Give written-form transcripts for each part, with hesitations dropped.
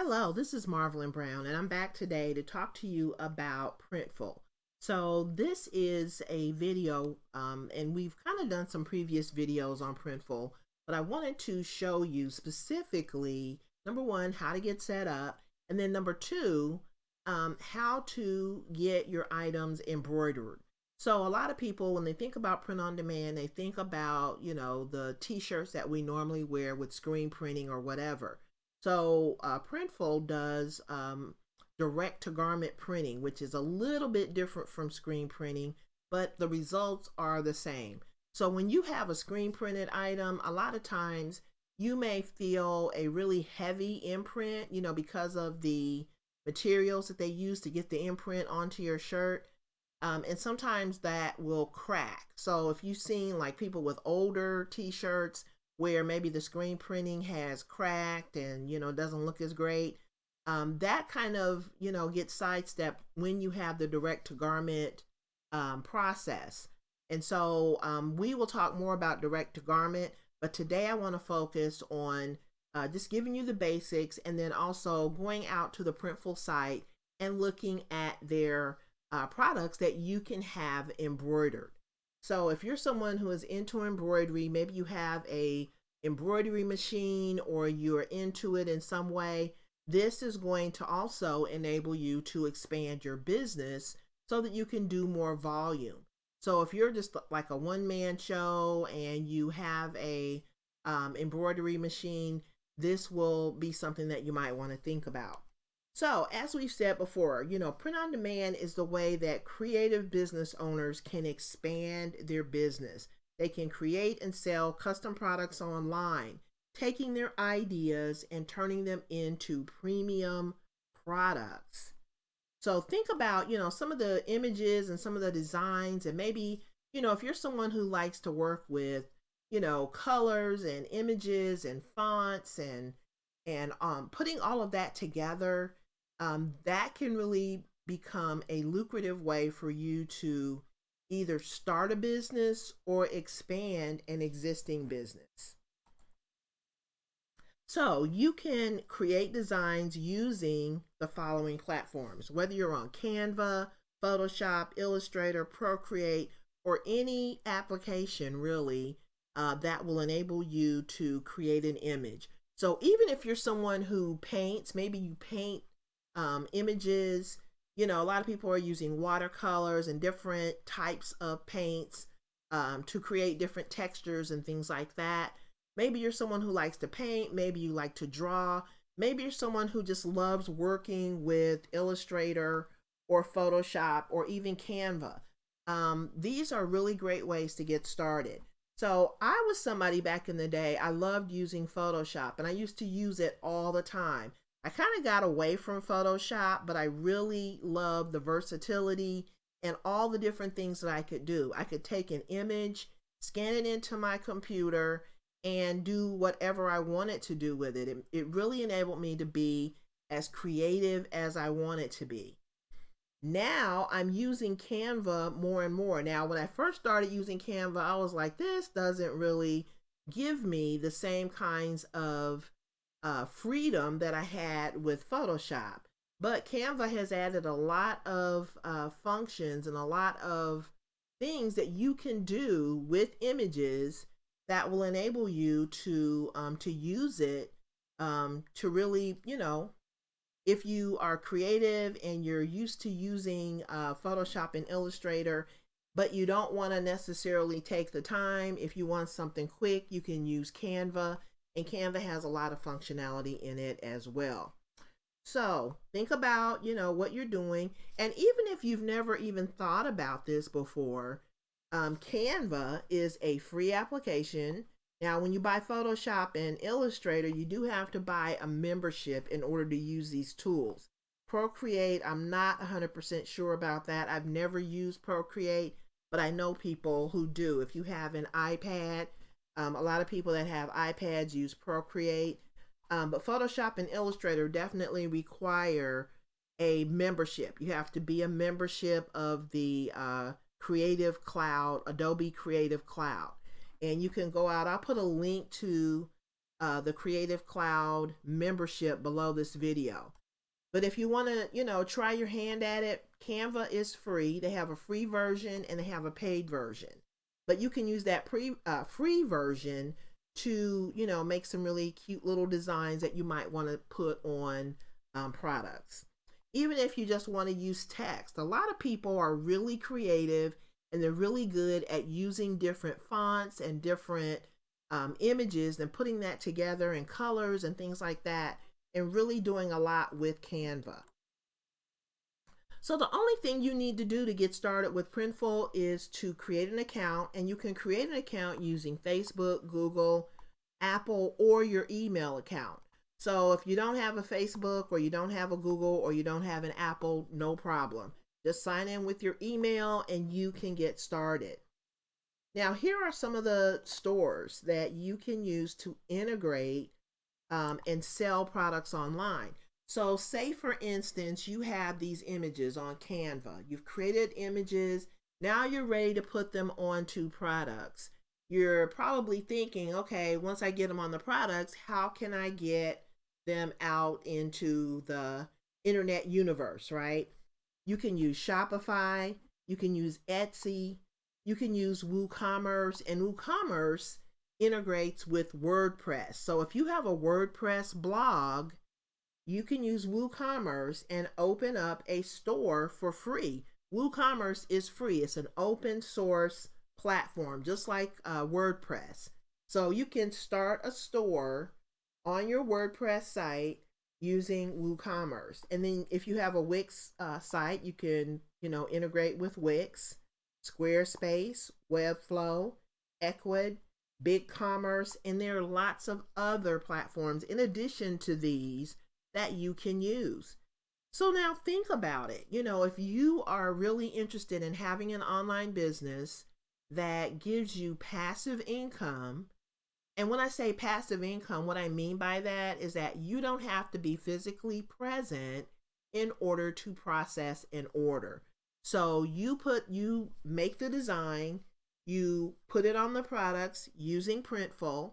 Hello, this is Marvelyn Brown, and I'm back today to talk to you about Printful. So this is a video, and we've kind of done some previous videos on Printful, but I wanted to show you specifically, number one, how to get set up, and then number two, how to get your items embroidered. So a lot of people, when they think about print on demand, they think about, the t-shirts that we normally wear with screen printing or whatever. So Printful does direct to garment printing, which is a little bit different from screen printing, but the results are the same. So when you have a screen printed item, a lot of times you may feel a really heavy imprint, because of the materials that they use to get the imprint onto your shirt. And sometimes that will crack. So if you've seen like people with older t-shirts where maybe the screen printing has cracked and doesn't look as great, that kind of gets sidestepped when you have the direct to garment process. And so we will talk more about direct to garment, but today I want to focus on just giving you the basics, and then also going out to the Printful site and looking at their products that you can have embroidered. So if you're someone who is into embroidery, maybe you have a embroidery machine or you're into it in some way, this is going to also enable you to expand your business so that you can do more volume. So if you're just like a one-man show and you have a embroidery machine, this will be something that you might want to think about. So as we've said before, print on demand is the way that creative business owners can expand their business. They can create and sell custom products online, taking their ideas and turning them into premium products. So think about, some of the images and some of the designs, and maybe, if you're someone who likes to work with, colors and images and fonts and putting all of that together, that can really become a lucrative way for you to either start a business or expand an existing business. So you can create designs using the following platforms, whether you're on Canva, Photoshop, Illustrator, Procreate, or any application really that will enable you to create an image. So even if you're someone who paints, maybe you paint images, a lot of people are using watercolors and different types of paints to create different textures and things like that. Maybe you're someone who likes to paint, maybe you like to draw, maybe you're someone who just loves working with Illustrator or Photoshop or even Canva. These are really great ways to get started. So I was somebody back in the day, I loved using Photoshop and I used to use it all the time. I kind of got away from Photoshop, but I really loved the versatility and all the different things that I could do. I could take an image, scan it into my computer, and do whatever I wanted to do with it. It really enabled me to be as creative as I wanted to be. Now I'm using Canva more and more. Now, when I first started using Canva, I was like, this doesn't really give me the same kinds of freedom that I had with Photoshop. But Canva has added a lot of functions and a lot of things that you can do with images that will enable you to use it to really, if you are creative and you're used to using Photoshop and Illustrator, but you don't want to necessarily take the time. If you want something quick, you can use Canva, and Canva has a lot of functionality in it as well. So think about, what you're doing. And even if you've never even thought about this before, Canva is a free application. Now, when you buy Photoshop and Illustrator, you do have to buy a membership in order to use these tools. Procreate, I'm not 100% sure about that. I've never used Procreate, but I know people who do. If you have an iPad, a lot of people that have iPads use Procreate. But Photoshop and Illustrator definitely require a membership. You have to be a membership of the Creative Cloud, Adobe Creative Cloud. And you can go out, I'll put a link to the Creative Cloud membership below this video. But if you want to, try your hand at it, Canva is free. They have a free version and they have a paid version. But you can use that free version to, make some really cute little designs that you might want to put on products. Even if you just want to use text, a lot of people are really creative and they're really good at using different fonts and different images and putting that together in colors and things like that, and really doing a lot with Canva. So the only thing you need to do to get started with Printful is to create an account, and you can create an account using Facebook, Google, Apple, or your email account. So if you don't have a Facebook, or you don't have a Google, or you don't have an Apple, no problem. Just sign in with your email and you can get started. Now, here are some of the stores that you can use to integrate and sell products online. So say, for instance, you have these images on Canva. You've created images. Now you're ready to put them onto products. You're probably thinking, okay, once I get them on the products, how can I get them out into the internet universe, right? You can use Shopify. You can use Etsy. You can use WooCommerce, and WooCommerce integrates with WordPress. So if you have a WordPress blog, you can use WooCommerce and open up a store for free. WooCommerce is free. It's an open source platform, just like WordPress. So you can start a store on your WordPress site using WooCommerce. And then if you have a Wix site, you can, integrate with Wix, Squarespace, Webflow, Ecwid, BigCommerce, and there are lots of other platforms in addition to these that you can use. So now think about it. If you are really interested in having an online business that gives you passive income, and when I say passive income, what I mean by that is that you don't have to be physically present in order to process an order. So you make the design, you put it on the products using Printful,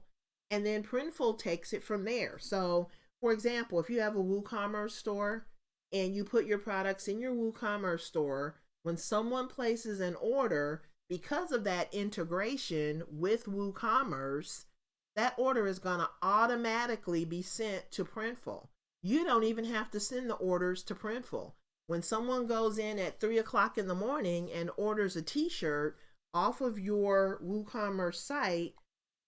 and then Printful takes it from there. So for example, if you have a WooCommerce store and you put your products in your WooCommerce store, when someone places an order, because of that integration with WooCommerce, that order is going to automatically be sent to Printful. You don't even have to send the orders to Printful. When someone goes in at 3 o'clock in the morning and orders a t-shirt off of your WooCommerce site,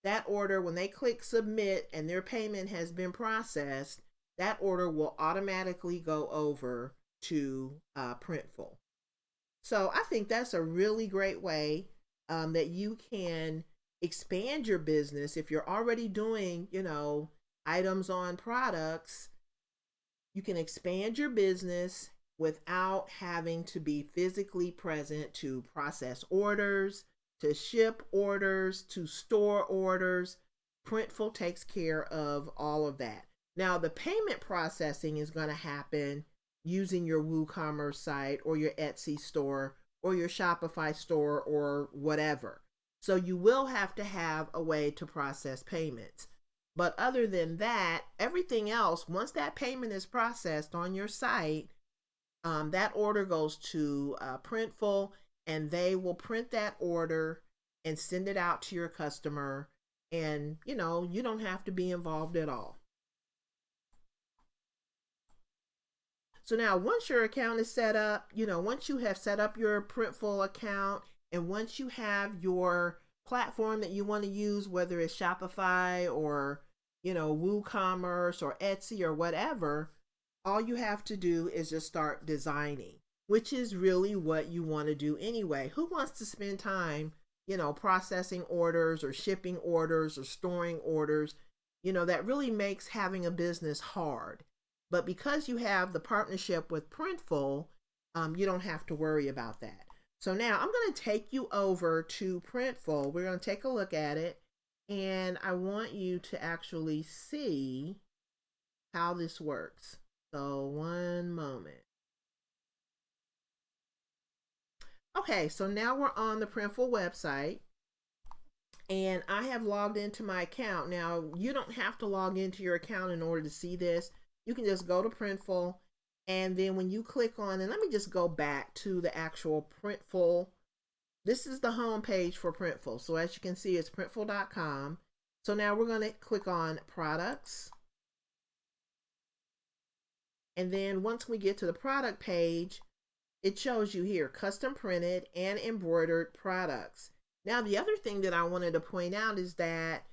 that order, when they click submit and their payment has been processed, that order will automatically go over to Printful. So I think that's a really great way that you can expand your business. If you're already doing, items on products, you can expand your business without having to be physically present to process orders, to ship orders, to store orders. Printful takes care of all of that. Now, the payment processing is going to happen using your WooCommerce site or your Etsy store or your Shopify store or whatever. So you will have to have a way to process payments. But other than that, everything else, once that payment is processed on your site, that order goes to Printful, and they will print that order and send it out to your customer. And, you don't have to be involved at all. So now once your account is set up, once you have set up your Printful account, and once you have your platform that you want to use, whether it's Shopify or, WooCommerce or Etsy or whatever, all you have to do is just start designing, which is really what you want to do anyway. Who wants to spend time, processing orders or shipping orders or storing orders? That really makes having a business hard. But because you have the partnership with Printful, you don't have to worry about that. So now I'm going to take you over to Printful. We're going to take a look at it, and I want you to actually see how this works. So one moment. Okay, so now we're on the Printful website, and I have logged into my account. Now, you don't have to log into your account in order to see this. You can just go to Printful, and then when you click on, and let me just go back to the actual Printful. This is the home page for Printful. So as you can see, it's printful.com. So now we're going to click on products. And then once we get to the product page, it shows you here custom printed and embroidered products. Now, the other thing that I wanted to point out is that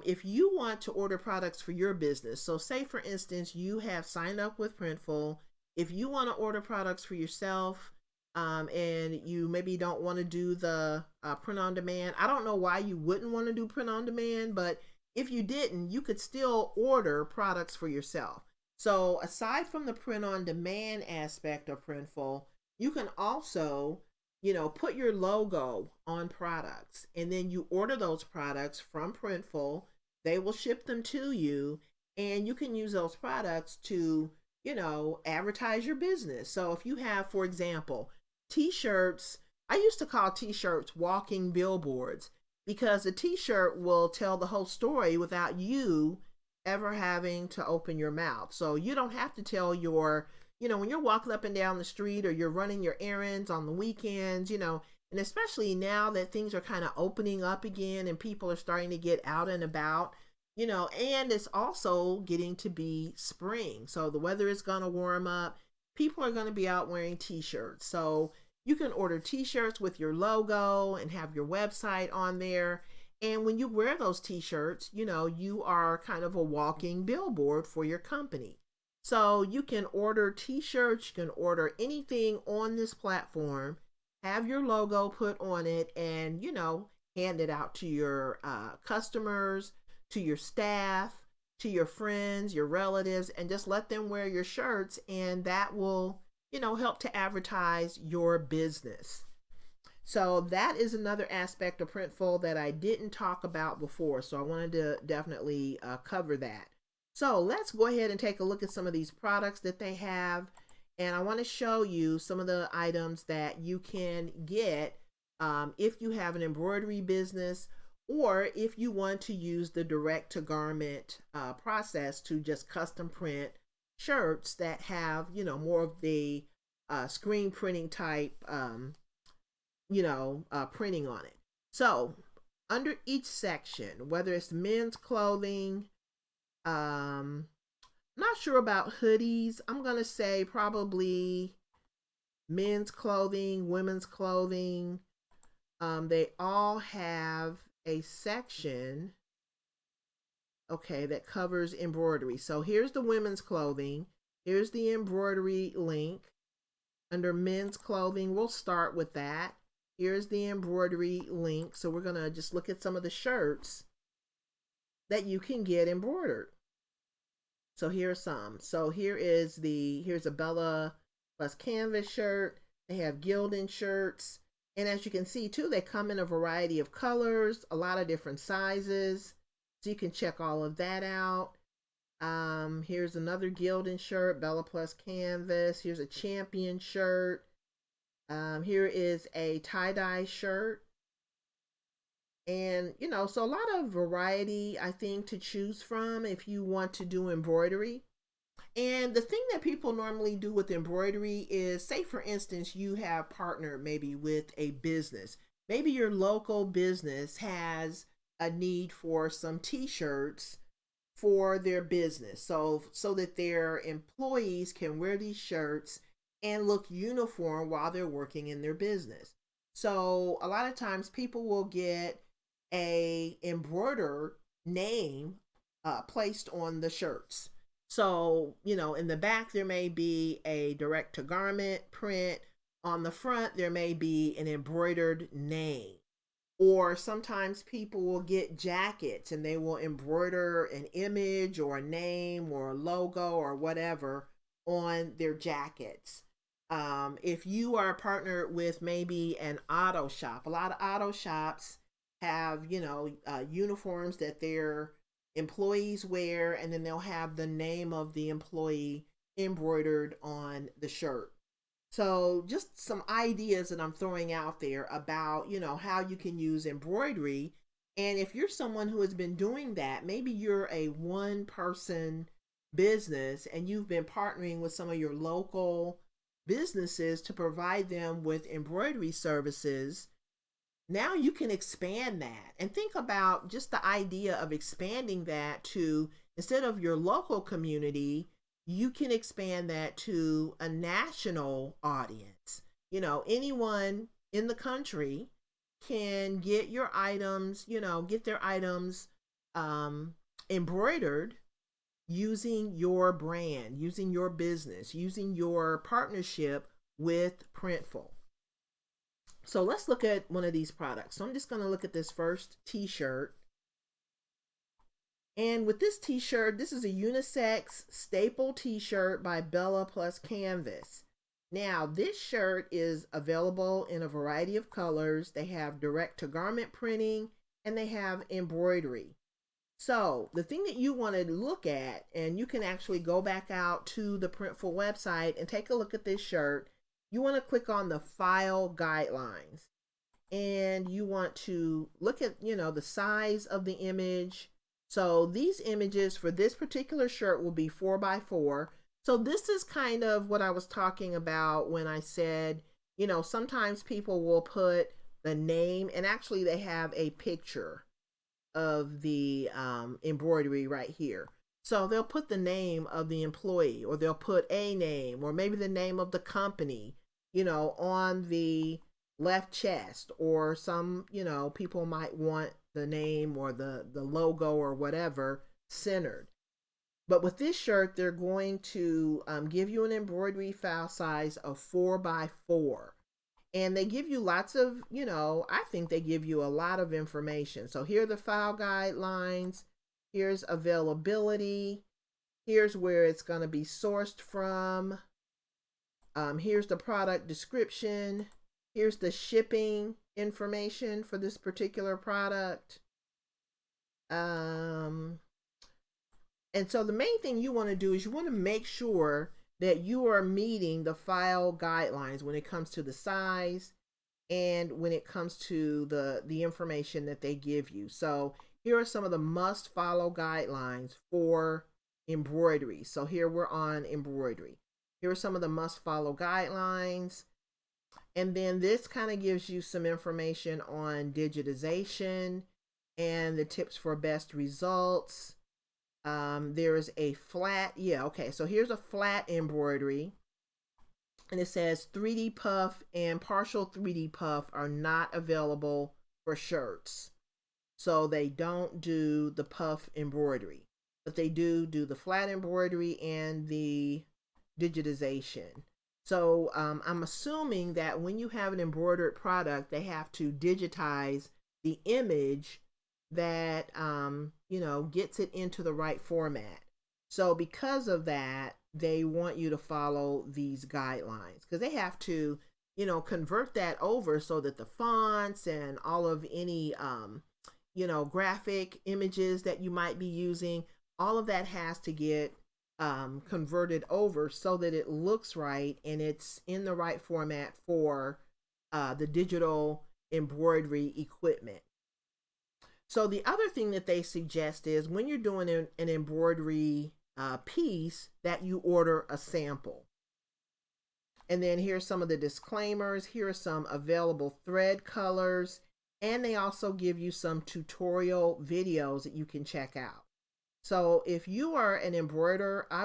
if you want to order products for your business, so say for instance, you have signed up with Printful, if you want to order products for yourself, and you maybe don't want to do the print on demand. I don't know why you wouldn't want to do print on demand, but if you didn't, you could still order products for yourself. So aside from the print on demand aspect of Printful, you can also, put your logo on products, and then you order those products from Printful. They will ship them to you, and you can use those products to, advertise your business. So if you have, for example, t-shirts, I used to call t-shirts walking billboards, because the t-shirt will tell the whole story without you ever having to open your mouth. So you don't have to tell your, when you're walking up and down the street, or you're running your errands on the weekends, and especially now that things are kind of opening up again and people are starting to get out and about, and it's also getting to be spring. So the weather is going to warm up. People are going to be out wearing t-shirts. So you can order t-shirts with your logo and have your website on there. And when you wear those t-shirts, you are kind of a walking billboard for your company. So you can order t-shirts, you can order anything on this platform, have your logo put on it, and, hand it out to your customers, to your staff, to your friends, your relatives, and just let them wear your shirts, and that will, help to advertise your business. So that is another aspect of Printful that I didn't talk about before. So I wanted to definitely cover that. So let's go ahead and take a look at some of these products that they have. And I want to show you some of the items that you can get if you have an embroidery business, or if you want to use the direct to garment process to just custom print shirts that have, more of the screen printing type, printing on it. So under each section, whether it's men's clothing, not sure about hoodies. I'm going to say probably men's clothing, women's clothing. They all have a section, okay, that covers embroidery. So here's the women's clothing. Here's the embroidery link. Under men's clothing, we'll start with that. Here's the embroidery link. So we're going to just look at some of the shirts that you can get embroidered. So here's some. So here's a Bella Plus Canvas shirt. They have Gildan shirts. And as you can see too, they come in a variety of colors, a lot of different sizes. So you can check all of that out. Here's another Gildan shirt, Bella Plus Canvas. Here's a Champion shirt. Here is a tie-dye shirt. And, so a lot of variety, I think, to choose from if you want to do embroidery. And the thing that people normally do with embroidery is, say for instance, you have partnered maybe with a business. Maybe your local business has a need for some t-shirts for their business. So that their employees can wear these shirts and look uniform while they're working in their business. So a lot of times people will get a embroidered name placed on the shirts. So, in the back, there may be a direct to garment print. On the front, there may be an embroidered name. Or sometimes people will get jackets and they will embroider an image or a name or a logo or whatever on their jackets. If you are partnered with maybe an auto shop, a lot of auto shops have, uniforms that their employees wear, and then they'll have the name of the employee embroidered on the shirt. So just some ideas that I'm throwing out there about, how you can use embroidery And if you're someone who has been doing that, maybe you're a one person business and you've been partnering with some of your local businesses to provide them with embroidery services. Now you can expand that and think about just the idea of expanding that to, instead of your local community, you can expand that to a national audience. Anyone in the country can get your items, get their items embroidered using your brand, using your business, using your partnership with Printful. So let's look at one of these products. So I'm just going to look at this first t-shirt. And with this t-shirt, this is a unisex staple t-shirt by Bella Plus Canvas. Now, this shirt is available in a variety of colors. They have direct to garment printing and they have embroidery. So the thing that you want to look at, and you can actually go back out to the Printful website and take a look at this shirt. You want to click on the file guidelines and you want to look at, the size of the image. So these images for this particular shirt will be 4x4. So this is kind of what I was talking about when I said, sometimes people will put the name, and actually they have a picture of the embroidery right here. So they'll put the name of the employee, or they'll put a name, or maybe the name of the company, on the left chest, or some, people might want the name or the logo or whatever centered. But with this shirt, they're going to give you an embroidery file size of 4x4. And they give you lots of, I think they give you a lot of information. So here are the file guidelines. Here's availability. Here's where it's going to be sourced from. Here's the product description. Here's the shipping information for this particular product. And so the main thing you want to do is you want to make sure that you are meeting the file guidelines when it comes to the size and when it comes to the information that they give you. So here are some of the must follow guidelines for embroidery. So here we're on embroidery. Here are some of the must follow guidelines. And then this kind of gives you some information on digitization and the tips for best results. There's a flat, so here's a flat embroidery. And it says 3D puff and partial 3D puff are not available for shirts. So they don't do the puff embroidery, but they do the flat embroidery and the digitization. So I'm assuming that when you have an embroidered product, they have to digitize the image that gets it into the right format. So because of that, they want you to follow these guidelines, because they have to convert that over so that the fonts and all of any graphic images that you might be using, all of that has to get converted over so that it looks right and it's in the right format for the digital embroidery equipment. So the other thing that they suggest is when you're doing an embroidery piece, that you order a sample. And then here's some of the disclaimers. Here are some available thread colors. And they also give you some tutorial videos that you can check out. So if you are an embroiderer, I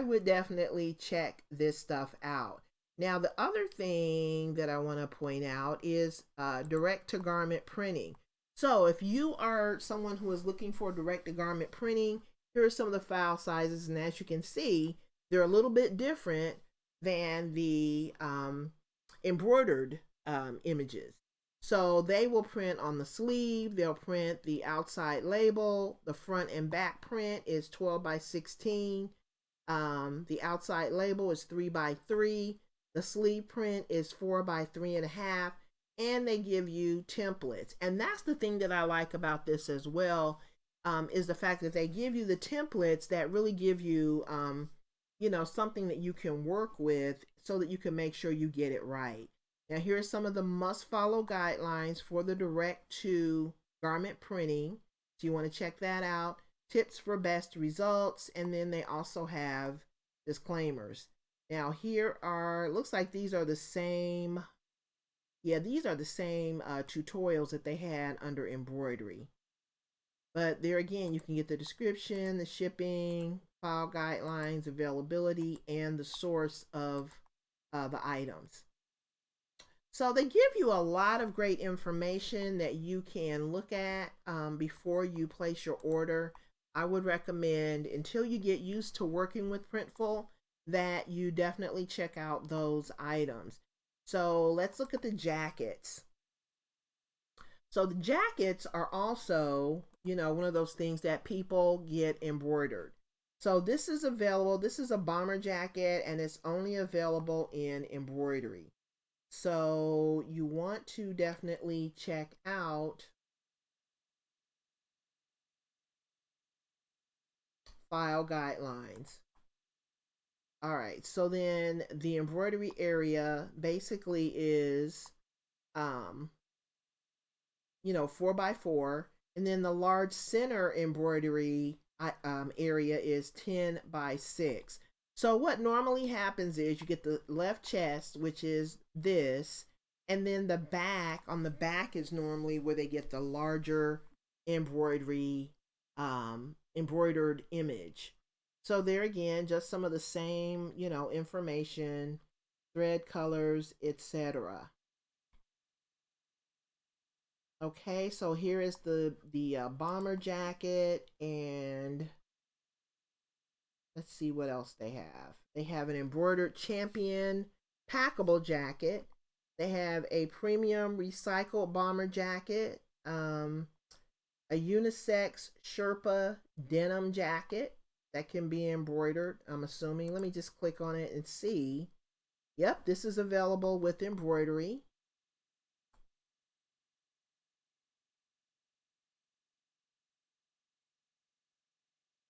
would definitely check this stuff out. Now, the other thing that I want to point out is direct to garment printing. So if you are someone who is looking for direct to garment printing, here are some of the file sizes. And as you can see, they're a little bit different than the embroidered images. So they will print on the sleeve, they'll print the outside label, the front and back print is 12x16, the outside label is 3x3, the sleeve print is 4x3.5, and they give you templates. And that's the thing that I like about this as well, is the fact that they give you the templates that really give you, something that you can work with so that you can make sure you get it right. Now here are some of the must follow guidelines for the direct to garment printing. So you want to check that out. Tips for best results. And then they also have disclaimers. Now here are, looks like these are the same. Yeah, these are the same tutorials that they had under embroidery. But there again, you can get the description, the shipping, file guidelines, availability, and the source of the items. So they give you a lot of great information that you can look at before you place your order. I would recommend, until you get used to working with Printful, that you definitely check out those items. So let's look at the jackets. So the jackets are also, one of those things that people get embroidered. So this is available. This is a bomber jacket and it's only available in embroidery. So you want to definitely check out file guidelines. All right, so then the embroidery area basically is, 4x4, and then the large center embroidery area is 10x6. So what normally happens is you get the left chest, which is this, and then the back, on the back is normally where they get the larger embroidery, embroidered image. So there again, just some of the same, information, thread colors, etc. Okay, so here is the bomber jacket, and let's see what else they have. They have an embroidered champion packable jacket. They have a premium recycled bomber jacket, a unisex Sherpa denim jacket that can be embroidered, I'm assuming. Let me just click on it and see. Yep, this is available with embroidery.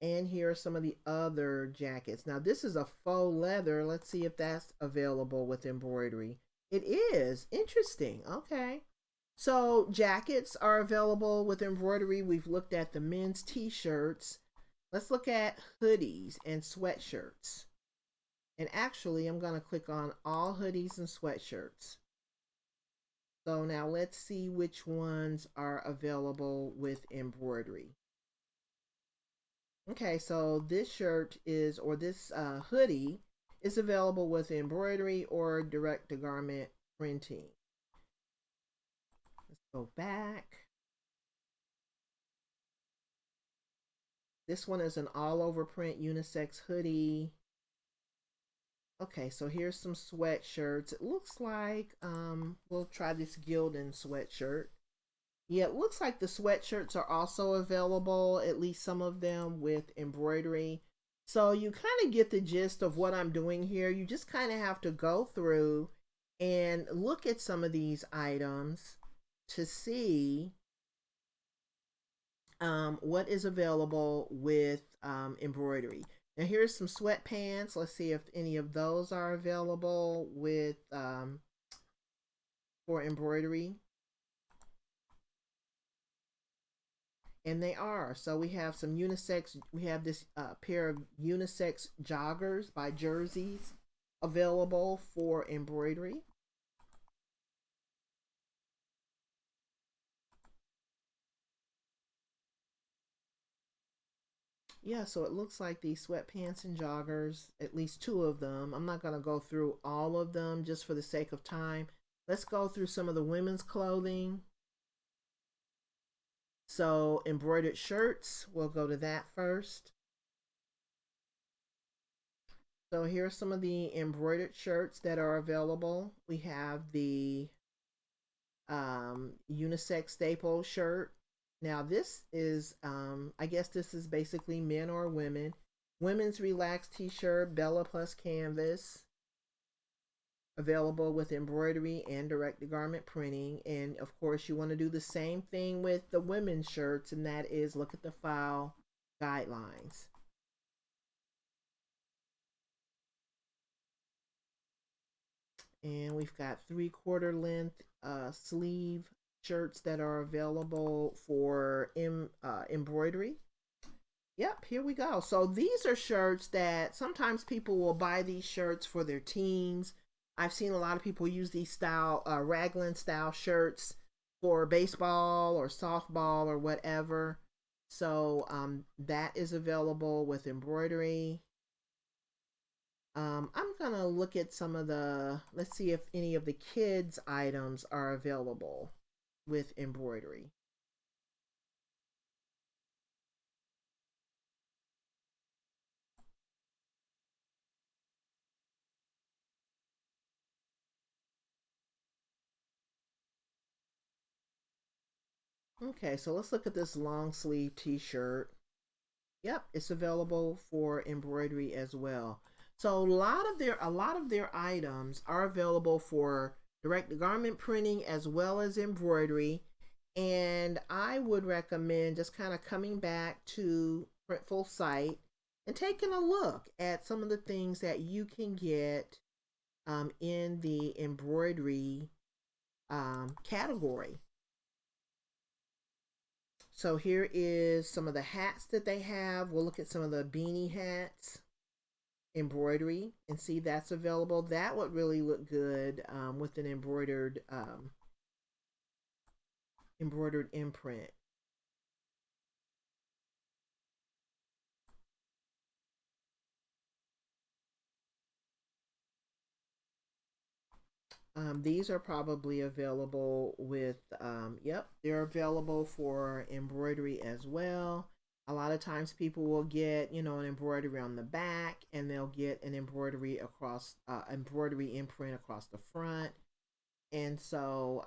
And here are some of the other jackets. Now this is a faux leather. Let's see if that's available with embroidery. It is. Interesting. Okay. So jackets are available with embroidery. We've looked at the men's t-shirts. Let's look at hoodies and sweatshirts. And actually, I'm going to click on all hoodies and sweatshirts. So now let's see which ones are available with embroidery. Okay, so this shirt is, or this hoodie is available with embroidery or direct to garment printing. Let's go back. This one is an all over print unisex hoodie. Okay, so here's some sweatshirts. It looks like, we'll try this Gildan sweatshirt. Yeah, it looks like the sweatshirts are also available, at least some of them with embroidery. So you kind of get the gist of what I'm doing here. You just kind of have to go through and look at some of these items to see what is available with embroidery. Now here's some sweatpants. Let's see if any of those are available with for embroidery. And they are. So we have some unisex. We have this pair of unisex joggers by Jerseys available for embroidery. Yeah, so it looks like these sweatpants and joggers, at least two of them. I'm not going to go through all of them just for the sake of time. Let's go through some of the women's clothing. So embroidered shirts, we'll go to that first. So here are some of the embroidered shirts that are available. We have the unisex staple shirt. Now this is, I guess this is basically men or women. Women's relaxed t-shirt, Bella Plus canvas, available with embroidery and direct to garment printing. And of course you want to do the same thing with the women's shirts, and that is look at the file guidelines. And we've got 3/4 length sleeve shirts that are available for embroidery. Yep, here we go. So these are shirts that sometimes people will buy these shirts for their teams. I've seen a lot of people use these raglan style shirts for baseball or softball or whatever. So that is available with embroidery. I'm gonna look at some of let's see if any of the kids items are available with embroidery. Okay, so let's look at this long sleeve t-shirt. Yep, it's available for embroidery as well. So a lot of their items are available for direct garment printing as well as embroidery. And I would recommend just kind of coming back to Printful site and taking a look at some of the things that you can get in the embroidery category. So here is some of the hats that they have. We'll look at some of the beanie hats, embroidery, and see that's available. That would really look good with an embroidered imprint. These are probably available with, yep, they're available for embroidery as well. A lot of times people will get, an embroidery on the back, and they'll get an embroidery imprint across the front. And so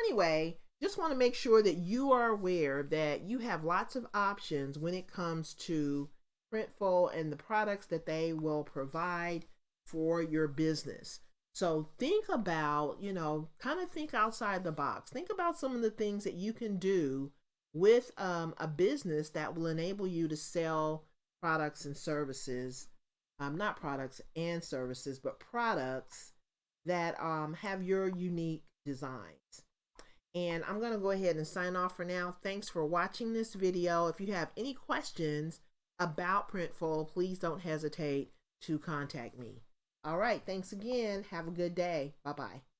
anyway, just want to make sure that you are aware that you have lots of options when it comes to Printful and the products that they will provide for your business. So think about, kind of think outside the box. Think about some of the things that you can do with a business that will enable you to sell products and services, not products and services, but products that have your unique designs. And I'm going to go ahead and sign off for now. Thanks for watching this video. If you have any questions about Printful, please don't hesitate to contact me. All right, thanks again. Have a good day. Bye-bye.